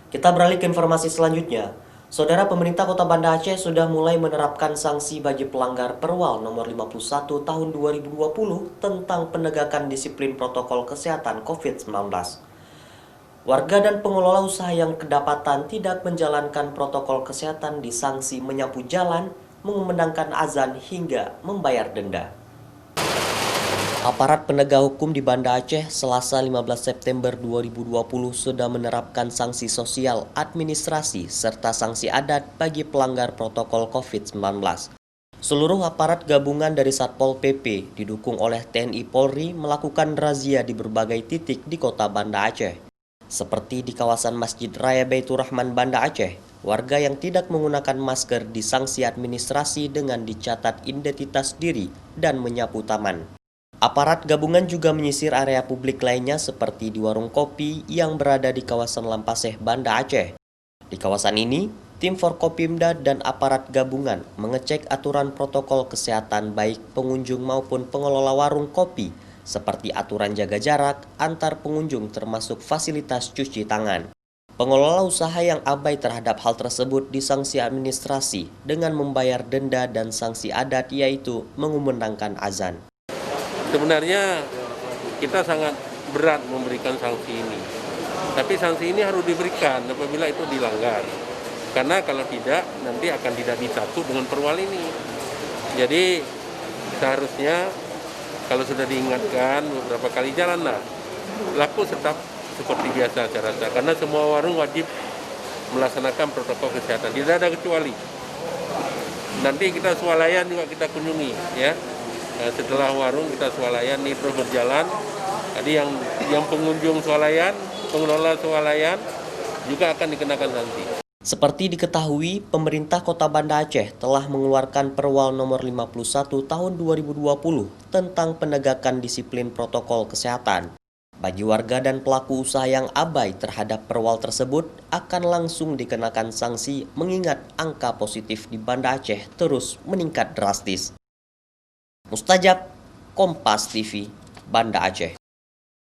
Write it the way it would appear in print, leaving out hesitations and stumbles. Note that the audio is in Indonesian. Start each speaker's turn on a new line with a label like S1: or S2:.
S1: Kita beralih ke informasi selanjutnya. Saudara, pemerintah Kota Banda Aceh sudah mulai menerapkan sanksi bagi pelanggar Perwal nomor 51 tahun 2020 tentang penegakan disiplin protokol kesehatan COVID-19. Warga dan pengelola usaha yang kedapatan tidak menjalankan protokol kesehatan disanksi menyapu jalan, mengumandangkan azan hingga membayar denda. Aparat penegak hukum di Banda Aceh Selasa 15 September 2020 sudah menerapkan sanksi sosial, administrasi, serta sanksi adat bagi pelanggar protokol COVID-19. Seluruh aparat gabungan dari Satpol PP didukung oleh TNI Polri melakukan razia di berbagai titik di kota Banda Aceh. Seperti di kawasan Masjid Raya Baitur Rahman Banda Aceh, warga yang tidak menggunakan masker disanksi administrasi dengan dicatat identitas diri dan menyapu taman. Aparat gabungan juga menyisir area publik lainnya seperti di warung kopi yang berada di kawasan Lampaseh, Banda Aceh. Di kawasan ini, tim Forkopimda dan aparat gabungan mengecek aturan protokol kesehatan baik pengunjung maupun pengelola warung kopi, seperti aturan jaga jarak antar pengunjung termasuk fasilitas cuci tangan. Pengelola usaha yang abai terhadap hal tersebut disanksi administrasi dengan membayar denda dan sanksi adat yaitu mengumandangkan azan.
S2: Sebenarnya kita sangat berat memberikan sanksi ini. Tapi sanksi ini harus diberikan apabila itu dilanggar. Karena kalau tidak, nanti akan tidak disatu dengan perwal ini. Jadi seharusnya kalau sudah diingatkan beberapa kali jalanlah, laku tetap seperti biasa saya rasa. Karena semua warung wajib melaksanakan protokol kesehatan. Tidak ada kecuali. Nanti kita swalayan juga kita kunjungi, ya. Setelah warung kita swalayan ini terus berjalan. Tadi yang pengunjung swalayan, pengelola swalayan juga akan dikenakan sanksi.
S1: Seperti diketahui, pemerintah Kota Banda Aceh telah mengeluarkan Perwal nomor 51 tahun 2020 tentang penegakan disiplin protokol kesehatan. Bagi warga dan pelaku usaha yang abai terhadap Perwal tersebut akan langsung dikenakan sanksi mengingat angka positif di Banda Aceh terus meningkat drastis. Mustajab, Kompas TV, Banda Aceh.